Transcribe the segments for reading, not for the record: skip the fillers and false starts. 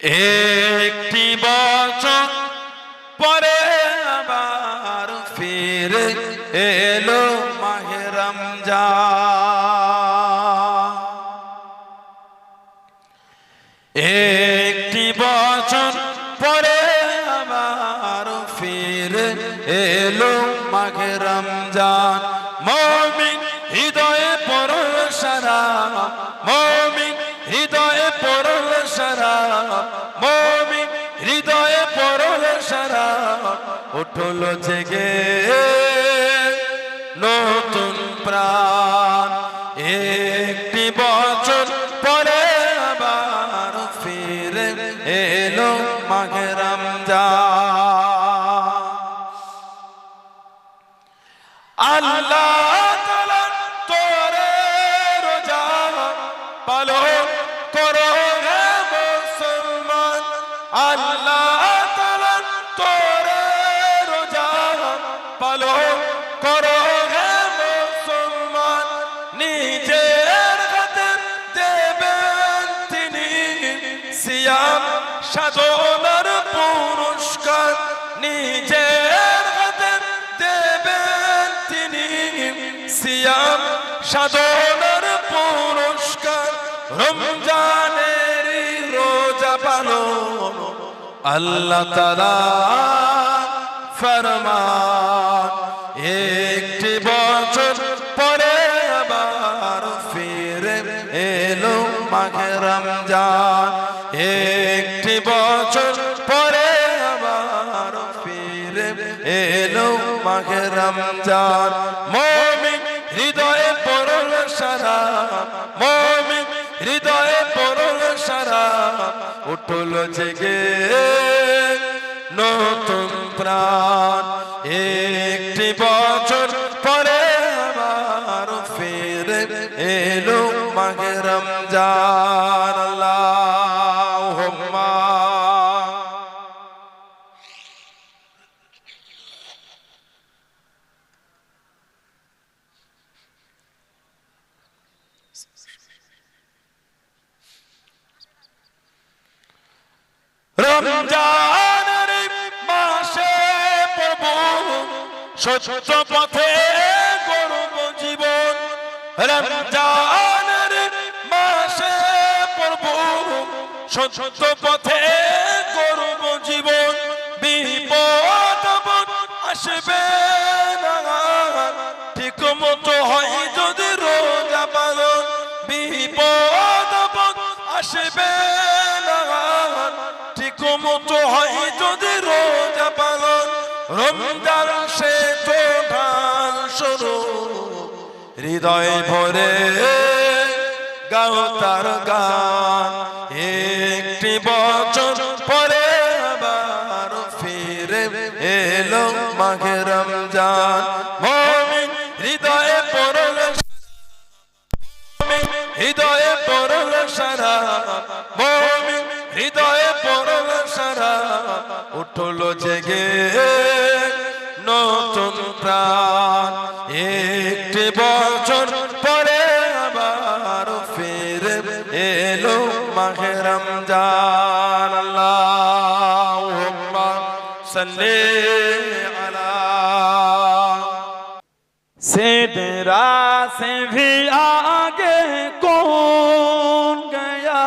একটি বছর পরে আবার ফিরে এলো মাহে রমজান। একটি বছর পরে আবার ফিরে এলো মাহে রমজান। মুমিন হৃদয়ে পড়ল সারা, মুমিন হৃদয়ে পড়ল সারা, মুমিন হৃদয়ে পড়ল সারা, উঠল জেগে নতুন প্রাণ। একটি বছর পরে আবার ফিরে এলো মাহে রমজান। আল্লাহ তাআলা তোরে রোজা পালন করো হে মুসলমান। আল্লাহ তাআলা তোরে রোজা পালন করো হে মুসলমান। নিজের হাতে দেবেন তিনি সিয়াম সাধনার পুরস্কার। নিজের হাতে দেবেন তিনি সিয়াম সাধনার পুরস্কার। রমজানের রোজা পালন আল্লাহ তাআলা ফরমান। একটি বছর পরে আবার ফিরে এলো মাহে রমজান। একটি বছর পরে আবার ফিরে এলো মাহে রমজান। মুমিন হৃদয়ে পড়ল সারা, মুমিন হৃদয়ে পড়ল সারা, উঠল জেগে নতুন প্রাণ। একটি বছর পরে আবার ফিরে এলো মাহে রমজান। আল্লাহুম্মা রমজানের মাসে প্রভু সত্য পথে গড়ব জীবন। রমজানের মাসে প্রভু সত্য পথে গড়ব জীবন। বিপদ আসবে না ঠিক মতো হয় যদি রোজা পালন। বিপদ আসবে না ঠিক মতো হয় যদি রোজা পালন। রমজান সে তো ঢাল শুরু, হৃদয় ভরে গাও তার গান। একটি বছর পরে আবার ফিরে এলো মাহে রমজান। মুমিন হৃদয়ে পড়ল, মুমিন হৃদয়ে পড়ল সারা, মুমিন হৃদয়ে পড়ল সারা, উঠল জেগে নতুন প্রাণ। একটি বছর পরে আবার ফিরে এলো মাহে রমজান। আল্লাহুম্মা সাল্লি আলা। सिदरा से भी आगे कौन गया,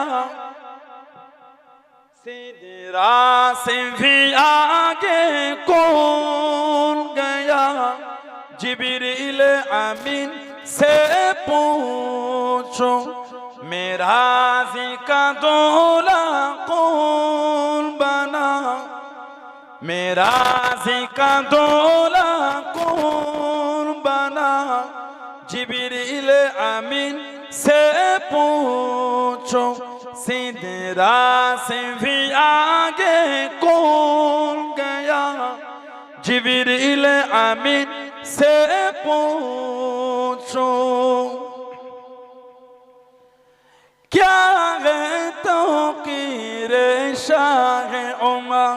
सिदरा से भी आगे कौन गया। जिब्रील अमीन से पूछो मेराज़ी का दूल्हा कौन बना, मेराज़ी का दूल्हा कौन बना। जिब्रील अमीन से पूछो सिदरा से भी आगे कौन गया। जिब्रील अमीन से पूछो क्या है तौक़ीर शाह उमर,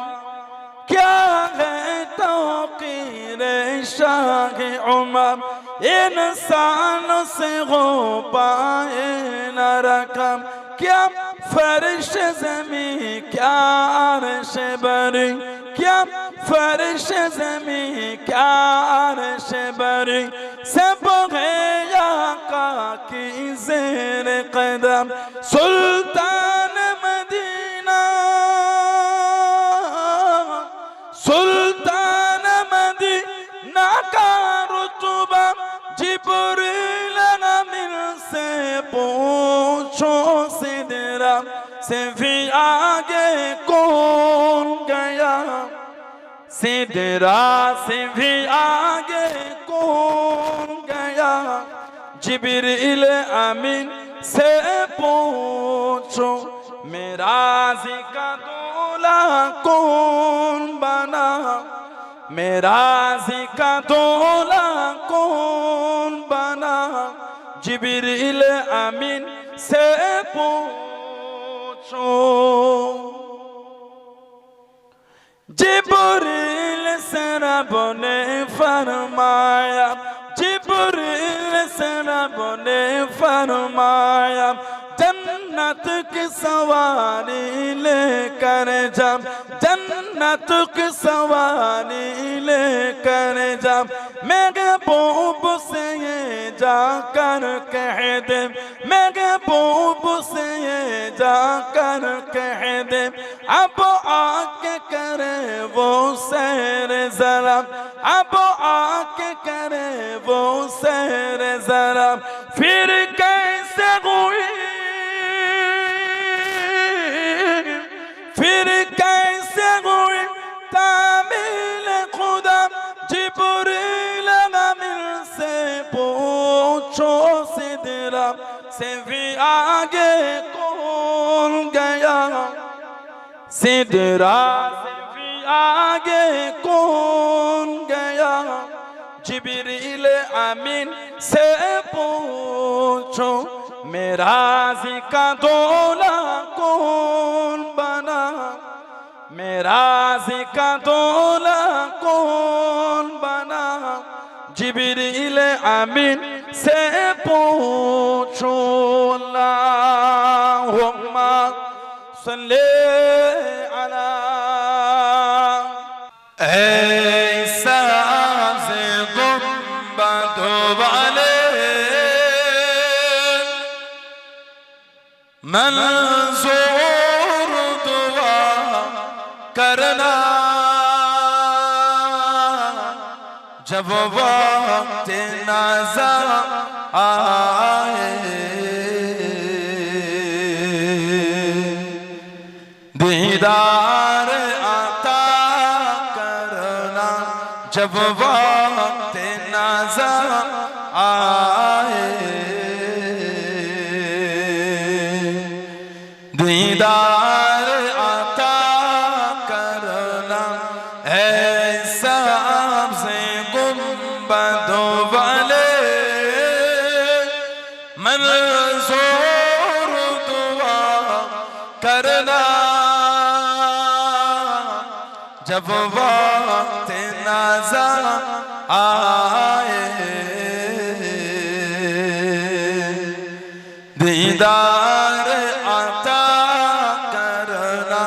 क्या है तौक़ीर शाह उमर। इंसान से हो पाए न रकम, क्या फर्श ज़मीं क्या अर्श बरी, क्या फर्श ज़मीं क्या अर्श बरी, सब है आका की ज़ेर कदम। सुल्तान मदीना, सुल्तान मदीना का रुतबा, जिब्रील अमीन से पूछो सिदरा से भी आगे कौन गया, सिदरा से भी आगे कौन गया, जिब्रील अमीन से पूछो मेराज़ी का दूल्हा कौन बना, मेराज़ी का दूल्हा कौन बना, जिब्रील अमीन से पूछो। जिब्रील से रब ने फरमाया, जिब्रील से रब ने फरमाया, जन्नत की सवारी लेकर जा, जन्नत की सवारी लेकर जा, महबूब से ये जाकर कह दे, महबूब से ये जाकर कह दे, अब आके करे वो सैर जरा, अब आके करे वो सैर जरा, फिर कैसे हुई, फिर कैसे हुई तामील खुदा, जिब्रील अमीन से पूछो सिदरा से भी आगे कौन गया, सिदरा से भी आगे कौन गया, जिब्रील अमीन से पूछो मेराज़ी का दूल्हा कौन बना, मेराज़ी का दूल्हा कौन बना, जिब्रील अमीन से पूछो। अल्लाहुम्मा सल्ले अला ऐसा से गुंबद वाले मंजूर दुआ करना, जब वक्त नाज़ा आए, दीदार आता करना, जब वक्त नाज़ा आए, दीदार आता करना, ऐसा से गुंबद वाले मंजूर दुआ करना, जब वक्त नाज़ा आए, दीदार आता करना,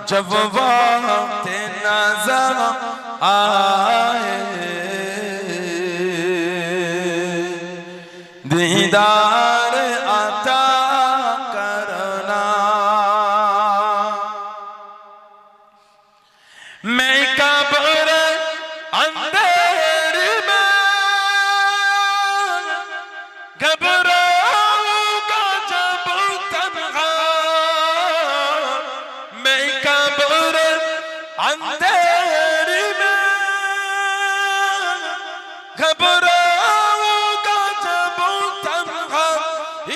जब वक्त नाज़ा आए, दीदार आता करना। मैं कब्र अंधेरे में घबराऊंगा जब तन्हा, मैं कब्र अंधेरे में घबराऊंगा जब तन्हा,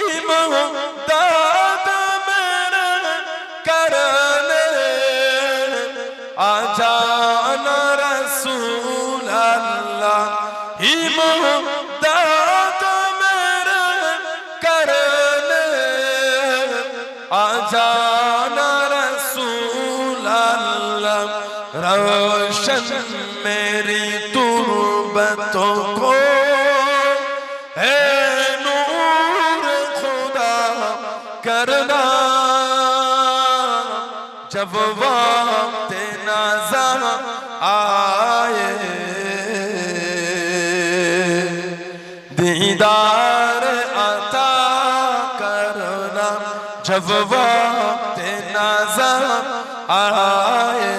इमदाद मेरे करने आ जाना रसूल अल्लाह, इमदाद मेरे करने आ जाना रसूल अल्लाह, रोशन मेरी तुर्बतों को है नूर खुदा करना, जब वक्त नाज़ा आए, दीदार अता करना जब वक्त नाज़ा आए,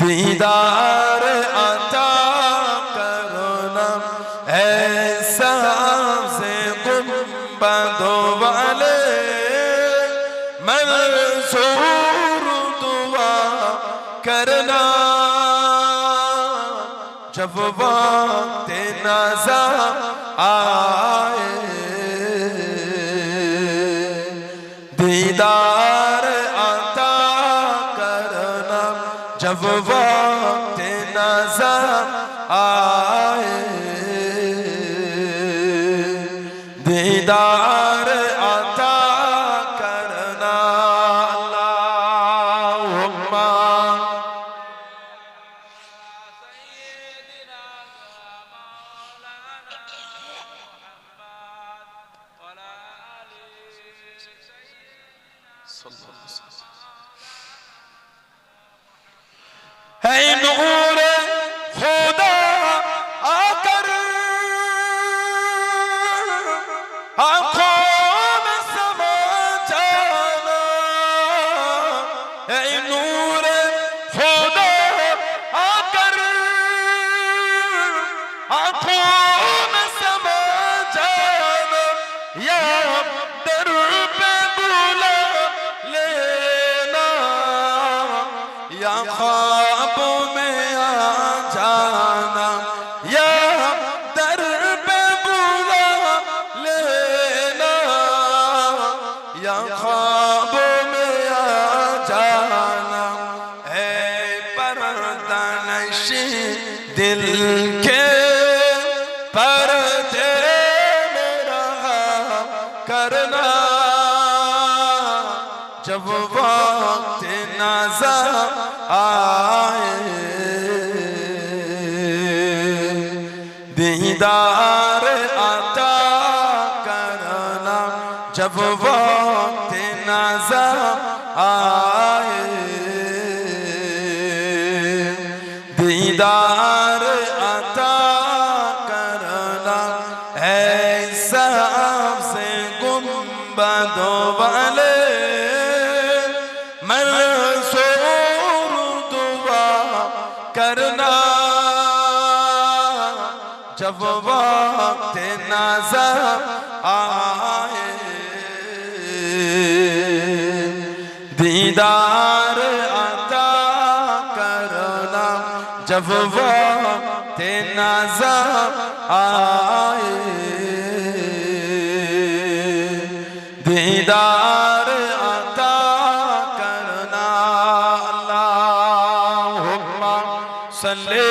दीदार अता करना ऐसा से गुंबदों वाले मंसूर दुआ करना जब वक्त नाज़ा आए, दीदार अता करना जब वक्त नाज़ा आए, दीदार अता करना। अल्लाहुम्मा है नूर खुदा आकर आँखों में समा जाना, है नूर खुदा आकर आँखों में समा जाना, या दर पे बुला लेना, या ख्वाब में आ जाना, या दर पे बुला लेना, या ख्वाब में आ जाना। ऐ पर्दानशी दिल के पर्दे में रहा करना जब वक्त नाज़ा आए, दीदार अता करना जब वक्त नाज़ा आए, दीदार अता करना ऐसा से गुंबदों वाले मंसूर दुआ करना जब वक्त नाज़ा आए, दीदार अता करना जब वक्त नाज़ा आए, दीदार अता करना। अल्लाहुम्मा सल्ले